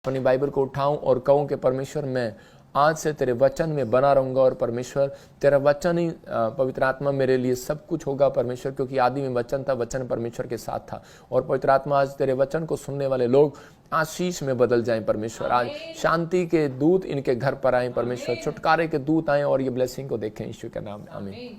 अपनी बाइबल को उठाऊं और कहूं कि परमेश्वर मैं आज से तेरे वचन में बना रहूंगा और परमेश्वर तेरा वचन ही पवित्र आत्मा मेरे लिए सब कुछ होगा परमेश्वर, क्योंकि आदि में वचन था, वचन परमेश्वर के साथ था। और पवित्र आत्मा आज तेरे वचन को सुनने वाले लोग आशीष में बदल जाएं परमेश्वर। आज शांति के दूत इनके घर पर आए परमेश्वर, छुटकारे के दूत आए और ये ब्लेसिंग को देखें यीशु के नाम में, आमीन।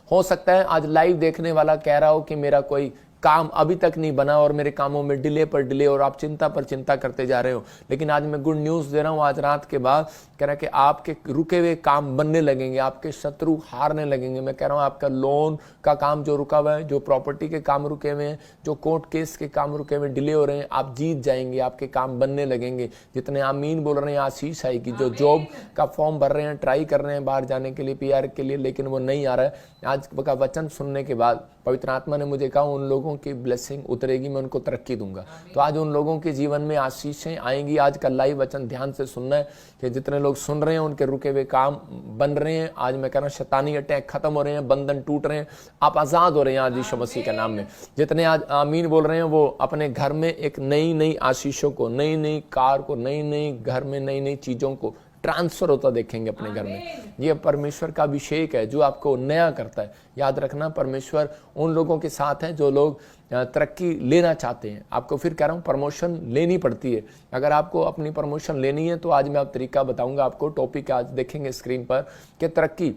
हो सकता है आज लाइव देखने वाला कह रहा हो कि मेरा कोई काम अभी तक नहीं बना और मेरे कामों में डिले पर डिले और आप चिंता पर चिंता करते जा रहे हो, लेकिन आज मैं गुड न्यूज़ दे रहा हूँ। आज रात के बाद कह रहा है कि आपके रुके हुए काम बनने लगेंगे, आपके शत्रु हारने लगेंगे। मैं कह रहा हूँ आपका लोन का काम जो रुका हुआ है, जो प्रॉपर्टी के काम रुके हुए हैं, जो कोर्ट केस के काम रुके हुए डिले हो रहे हैं, आप जीत जाएंगे, आपके काम बनने लगेंगे। जितने आमीन बोल रहे हैं आशीष आएगी। जो जॉब का फॉर्म भर रहे हैं, ट्राई कर रहे हैं बाहर जाने के लिए, PR के लिए, लेकिन वो नहीं आ रहा है, आज का वचन सुनने के बाद पवित्र आत्मा ने मुझे कहा उन लोगों की ब्लेसिंग उतरेगी, मैं उनको तरक्की दूंगा। तो आज उन लोगों के जीवन में आशीषें आएंगी। आज का लाइव वचन ध्यान से सुनना है कि जितने लोग सुन रहे हैं उनके रुके हुए काम बन रहे हैं। आज मैं कह रहा हूँ शैतानी अटैक खत्म हो रहे हैं, बंधन टूट रहे हैं, आप आजाद हो रहे हैं आज यीशु मसीह के नाम में। जितने आज आमीन बोल रहे हैं वो अपने घर में एक नई नई आशीषों को, नई नई कार को, नई नई घर में नई नई चीजों को ट्रांसफर होता देखेंगे अपने घर में। ये परमेश्वर का अभिषेक है जो आपको नया करता है। याद रखना परमेश्वर उन लोगों के साथ है जो लोग तरक्की लेना चाहते हैं। आपको फिर कह रहा हूँ प्रमोशन लेनी पड़ती है। अगर आपको अपनी प्रमोशन लेनी है तो आज मैं आप तरीका बताऊंगा आपको। टॉपिक आज देखेंगे स्क्रीन पर कि तरक्की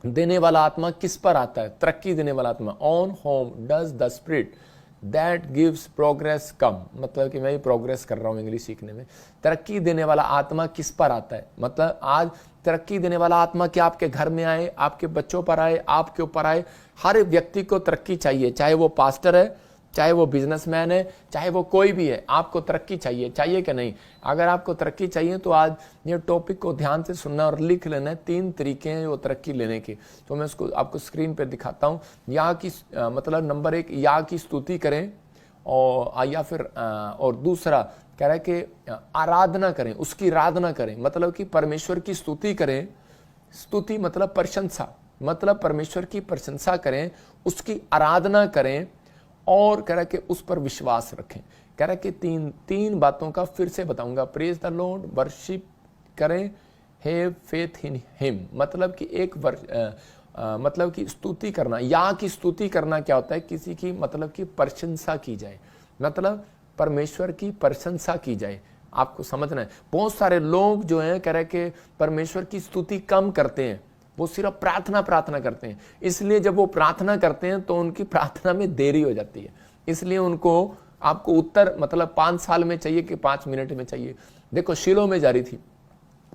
देने वाला आत्मा किस पर आता है। तरक्की देने वाला आत्मा, on whom does the spirit that gives progress come. मतलब कि मैं भी प्रोग्रेस कर रहा हूँ इंग्लिश सीखने में। तरक्की देने वाला आत्मा किस पर आता है, मतलब आज तरक्की देने वाला आत्मा क्या आपके घर में आए, आपके बच्चों पर आए, आपके ऊपर आए। हर व्यक्ति को तरक्की चाहिए, चाहे वो पास्टर है, चाहे वो बिजनेसमैन है, चाहे वो कोई भी है, आपको तरक्की चाहिए। चाहिए कि नहीं? अगर आपको तरक्की चाहिए तो आज ये टॉपिक को ध्यान से सुनना और लिख लेना है। 3 तरीके हैं वो तरक्की लेने के, तो मैं उसको आपको स्क्रीन पे दिखाता हूँ। या की मतलब नंबर 1 या की स्तुति करें, और या फिर और दूसरा कह रहा है कि आराधना करें, उसकी आराधना करें, मतलब कि परमेश्वर की स्तुति करें। स्तुति मतलब प्रशंसा, मतलब परमेश्वर की प्रशंसा करें, उसकी आराधना करें, और कह रहा है कि उस पर विश्वास रखें। कह रहा है कि तीन बातों का फिर से बताऊंगा। प्रेज द लॉर्ड, वर्शिप करें, हैव फेथ इन हिम। मतलब कि मतलब कि स्तुति करना, या की स्तुति करना क्या होता है, किसी की मतलब कि प्रशंसा की जाए, मतलब परमेश्वर की प्रशंसा की जाए। आपको समझना है। बहुत सारे लोग जो हैं कह रहे हैं कि परमेश्वर की स्तुति कम करते हैं, वो सिर्फ प्रार्थना करते हैं। इसलिए जब वो प्रार्थना करते हैं तो उनकी प्रार्थना में देरी हो जाती है। इसलिए उनको आपको उत्तर मतलब 5 साल में चाहिए कि 5 मिनट में चाहिए। देखो शीलो में जा रही थी,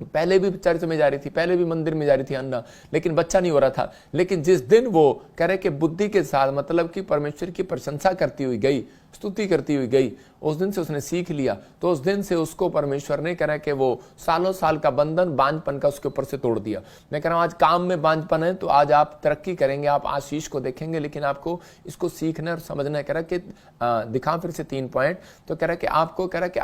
पहले भी चर्च में जा रही थी, पहले भी मंदिर में जा रही थी अन्ना, लेकिन बच्चा नहीं हो रहा था। लेकिन जिस दिन वो कह रहे कि बुद्धि के साथ मतलब कि परमेश्वर की प्रशंसा करती हुई गई, स्तुति करती हुई गई, उस दिन से उसने सीख लिया। तो उस दिन से उसको परमेश्वर ने कह रहा है कि वो सालों साल का बंधन बांझपन का उसके ऊपर से तोड़ दिया। मैं कह रहा हूँ आज काम में बांझपन है तो आज आप तरक्की करेंगे, आप आशीष को देखेंगे, लेकिन आपको इसको सीखना और समझना है। कह रहा है कि दिखा फिर से 3 पॉइंट। तो कह रहा है कि आपको कह रहा है कि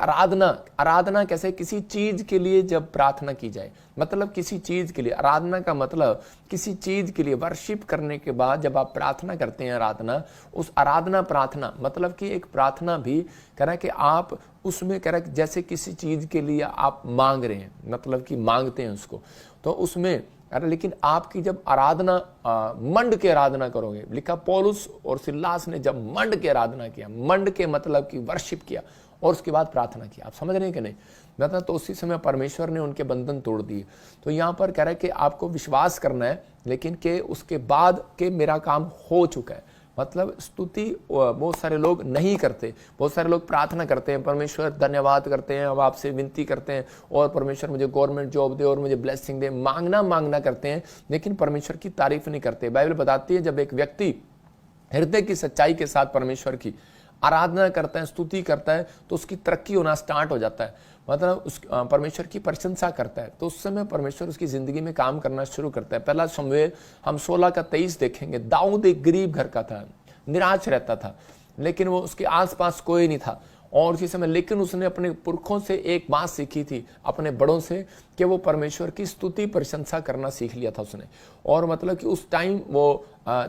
आराधना कैसे, किसी चीज के लिए जब प्रार्थना की जाए, मतलब किसी चीज के लिए आराधना का मतलब किसी चीज के लिए वर्शिप करने के बाद जब आप प्रार्थना करते हैं, आराधना, उस आराधना प्रार्थना मतलब कि एक प्रार्थना भी कह रहा है कि आप उसमें कह रहा है जैसे किसी चीज के लिए आप मांग रहे हैं, मतलब कि मांगते हैं उसको, तो उसमें अरे लेकिन आपकी जब आराधना मंड के आराधना करोगे। लिखा पौलुस और सिलास ने जब मंड के आराधना किया, मंड के मतलब कि वर्शिप किया और उसके बाद प्रार्थना किया। आप समझ रहे हैं कि नहीं? मतलब तो उसी समय परमेश्वर ने उनके बंधन तोड़ दिए। तो यहाँ पर कह रहा है कि आपको विश्वास करना है, लेकिन कि उसके बाद के मेरा काम हो चुका है। मतलब स्तुति बहुत सारे लोग नहीं करते, बहुत सारे लोग प्रार्थना करते हैं, परमेश्वर धन्यवाद करते हैं, अब आपसे विनती करते हैं और परमेश्वर मुझे गवर्नमेंट जॉब दे और मुझे ब्लेसिंग दे, मांगना करते हैं, लेकिन परमेश्वर की तारीफ नहीं करते। बाइबल बताती है जब एक व्यक्ति हृदय की सच्चाई के साथ परमेश्वर की आराधना करता है, स्तुति करता है, तो उसकी तरक्की होना स्टार्ट हो जाता है। मतलब उस परमेश्वर की प्रशंसा करता है तो उस समय परमेश्वर उसकी जिंदगी में काम करना शुरू करता है। पहला शमूएल हम 16:23 देखेंगे। दाऊद एक गरीब घर का था, निराश रहता था, लेकिन वो उसके आसपास कोई नहीं था। और उसी समय लेकिन उसने अपने पुरखों से एक बात सीखी थी, अपने बड़ों से, कि वो परमेश्वर की स्तुति प्रशंसा करना सीख लिया था उसने। और मतलब कि उस टाइम वो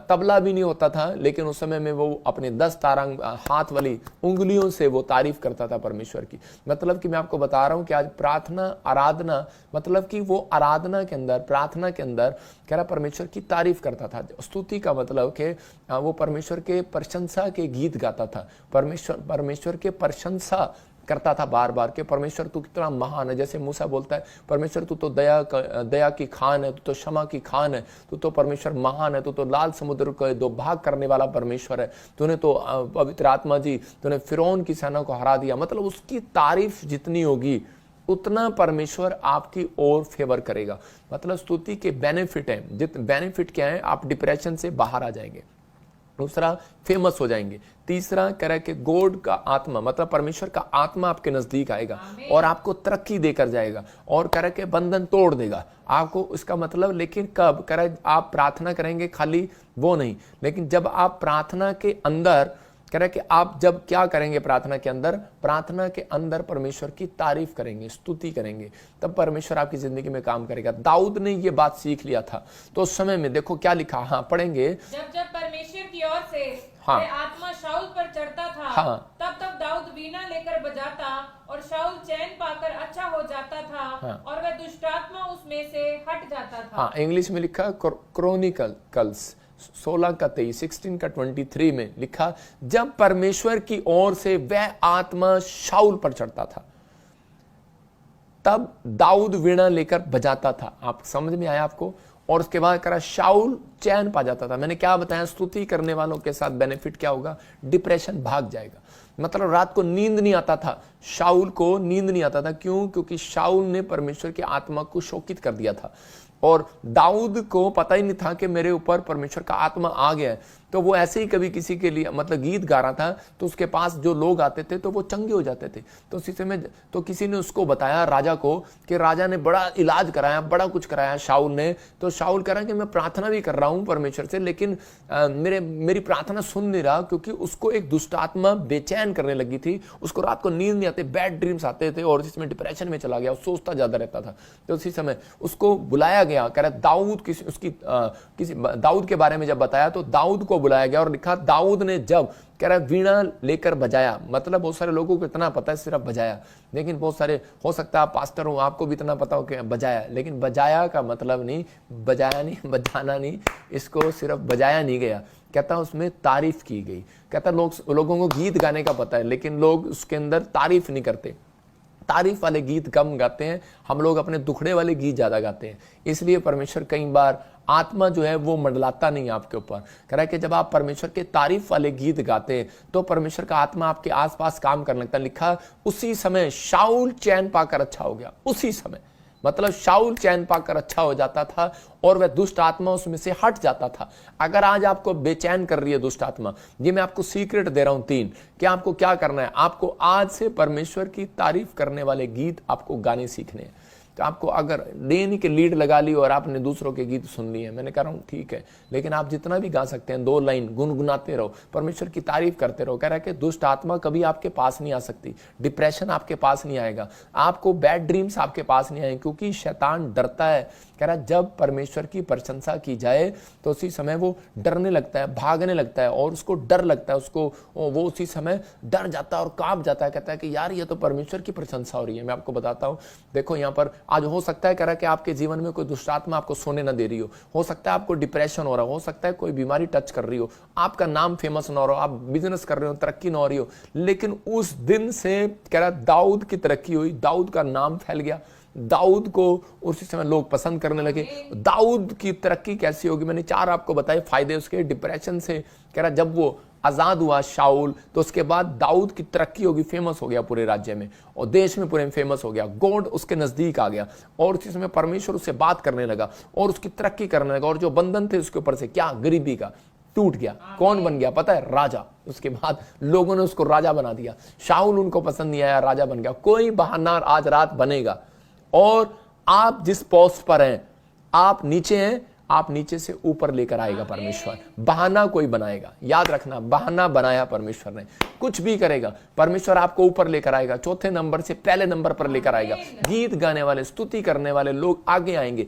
तबला भी नहीं होता था, लेकिन उस समय में वो अपने 10 तारंग हाथ वाली उंगलियों से वो तारीफ करता था परमेश्वर की। मतलब कि मैं आपको बता रहा हूं कि आज प्रार्थना आराधना, मतलब कि वो आराधना के अंदर, प्रार्थना के अंदर कह रहा परमेश्वर की तारीफ करता था। स्तुति का मतलब कि वो परमेश्वर के प्रशंसा के गीत गाता था, परमेश्वर के प्रशंसा करता था बार बार के परमेश्वर तू कितना महान है। जैसे मूसा बोलता है परमेश्वर तू तो दया की खान है, तू तो क्षमा की खान है, तू तो परमेश्वर महान है, तू तो लाल समुद्र को दो भाग करने वाला परमेश्वर है, तूने तो पवित्र आत्मा जी तूने फिरौन की सेना को हरा दिया। मतलब उसकी तारीफ जितनी होगी उतना परमेश्वर आपकी ओर फेवर करेगा। मतलब स्तुति के बेनिफिट है, बेनिफिट क्या है, आप डिप्रेशन से बाहर आ जाएंगे। दूसरा, फेमस हो जाएंगे। तीसरा कह रहा है कि गॉड का आत्मा, मतलब परमेश्वर का आत्मा आपके नजदीक आएगा और आपको तरक्की देकर जाएगा और कह रहा है कि बंधन तोड़ देगा आपको। इसका मतलब, लेकिन कब कह रहा है, आप प्रार्थना करेंगे खाली वो नहीं, लेकिन जब आप प्रार्थना के अंदर कह रहा है कि आप जब क्या करेंगे, प्रार्थना के अंदर परमेश्वर की तारीफ करेंगे, स्तुति करेंगे, तब परमेश्वर आपकी जिंदगी में काम करेगा। दाऊद ने ये बात सीख लिया था। तो उस समय में देखो क्या लिखा, हाँ पढ़ेंगे, जब परमेश्वर की ओर से हाँ, आत्मा शाऊल पर चढ़ता था, हाँ, तब दाऊद वीणा लेकर बजाता और शाऊल चैन पाकर अच्छा हो जाता था, हाँ, और वह दुष्टात्मा उसमें से हट जाता था। हाँ, इंग्लिश में लिखा क्रॉनिकल्स 16:23 में लिखा, जब परमेश्वर की ओर से वह आत्मा शाऊल पर चढ़ता था तब दाऊद वीणा लेकर बजाता था। आप समझ में आया आपको? और उसके बाद करा शाऊल चैन पा जाता था। मैंने क्या बताया, स्तुति करने वालों के साथ बेनिफिट क्या होगा, डिप्रेशन भाग जाएगा। मतलब रात को नींद नहीं आता था, शाऊल को नींद नहीं आता था। क्यों? क्योंकि शाऊल ने परमेश्वर की आत्मा को शोकित कर दिया था और दाऊद को पता ही नहीं था कि मेरे ऊपर परमेश्वर का आत्मा आ गया है। तो वो ऐसे ही कभी किसी के लिए मतलब गीत गा रहा था तो उसके पास जो लोग आते थे तो वो चंगे हो जाते थे। तो उसी समय तो किसी ने उसको बताया राजा को कि राजा ने बड़ा इलाज कराया, बड़ा कुछ कराया शाऊल ने। तो शाऊल कह रहा कि मैं प्रार्थना भी कर रहा हूं परमेश्वर से, लेकिन मेरी प्रार्थना सुन नहीं रहा, क्योंकि उसको एक दुष्ट आत्मा बेचैन करने लगी थी। उसको रात को नींद नहीं आते, बैड ड्रीम्स आते थे और जिसमें डिप्रेशन में चला गया, सोचता ज्यादा रहता था। तो उसी समय उसको बुलाया गया, कह रहा दाऊद किसी दाऊद के बारे में जब बताया तो दाऊद को बुलाया गया और लिखा, दाऊद ने जब कह रहा वीणा लेकर बजाया। मतलब बहुत सारे लोगों को इतना पता है सिर्फ बजाया, लेकिन बहुत सारे हो सकता है आप पास्टर हो, आपको भी इतना पता हो कि बजाया, लेकिन बजाया का मतलब नहीं, बजाया नहीं, बजाना नहीं, इसको सिर्फ बजाया नहीं गया। कहता उसमें तारीफ की गई। कहता लोगों को गीत गाने का पता है, लेकिन लोग उसके अंदर तारीफ नहीं करते। तारीफ वाले गीत कम गाते हैं, हम लोग अपने दुखड़े वाले गीत ज्यादा गाते हैं। इसलिए परमेश्वर कई बार आत्मा जो है वो मंडलाता नहीं आपके ऊपर। कह रहा है कि जब आप परमेश्वर के तारीफ वाले गीत गाते हैं तो परमेश्वर का आत्मा आपके आसपास काम करने लगता है। लिखा, उसी समय शाऊल चैन पाकर अच्छा हो गया। उसी समय मतलब शाऊल चैन पाकर अच्छा हो जाता था और वह दुष्ट आत्मा उसमें से हट जाता था। अगर आज आपको बेचैन कर रही है दुष्ट आत्मा, ये मैं आपको सीक्रेट दे रहा हूं 3 कि आपको क्या करना है। आपको आज से परमेश्वर की तारीफ करने वाले गीत आपको गाने सीखने हैं। तो आपको अगर नहीं कि लीड लगा ली और आपने दूसरों के गीत सुन लिए, मैंने कह रहा हूं ठीक है, लेकिन आप जितना भी गा सकते हैं 2 लाइन गुनगुनाते रहो, परमेश्वर की तारीफ करते रहो। कह रहा है कि दुष्ट आत्मा कभी आपके पास नहीं आ सकती, डिप्रेशन आपके पास नहीं आएगा, आपको बैड ड्रीम्स आपके पास नहीं आएंगे, क्योंकि शैतान डरता है। कह रहा है जब परमेश्वर की प्रशंसा की जाए तो उसी समय वो डरने लगता है, भागने लगता है और उसको डर लगता है, उसको वो उसी समय डर जाता है और कांप जाता है। कहता है कि यार ये तो परमेश्वर की प्रशंसा हो रही है। मैं आपको बताता हूँ, देखो यहाँ पर आज हो सकता है कह रहा है कि आपके जीवन में कोई दुष्ट आत्मा आपको सोने ना दे रही हो सकता है आपको डिप्रेशन हो सकता है कोई बीमारी टच कर रही हो, आपका नाम फेमस ना हो रहा हो, आप बिजनेस कर रहे हो तरक्की ना हो रही हो, लेकिन उस दिन से कह रहा दाऊद की तरक्की हुई, दाऊद का नाम फैल गया, दाऊद को उसी समय लोग पसंद करने लगे। दाऊद की तरक्की कैसी होगी, मैंने 4 आपको बताए फायदे उसके। डिप्रेशन से कह रहा जब वो आजाद हुआ शाऊल, तो उसके बाद दाऊद की तरक्की होगी, फेमस हो गया पूरे राज्य में और देश में पूरे में फेमस हो गया। गॉड उसके नजदीक आ गया और उसी समय परमेश्वर उससे बात करने लगा और उसकी तरक्की करने लगा और जो बंधन थे उसके ऊपर से क्या गरीबी का टूट गया। कौन बन गया पता है? राजा। उसके बाद लोगों ने उसको राजा बना दिया। शाऊल उनको पसंद नहीं आया, राजा बन गया। कोई बहाना आज रात बनेगा और आप जिस पोस्ट पर हैं, आप नीचे हैं, आप नीचे से ऊपर लेकर आएगा परमेश्वर। बहाना कोई बनाएगा, याद रखना, बहाना बनाया परमेश्वर ने, कुछ भी करेगा परमेश्वर आपको ऊपर लेकर आएगा, चौथे नंबर से पहले नंबर पर लेकर आएगा। गीत गाने वाले, स्तुति करने वाले लोग आगे आएंगे,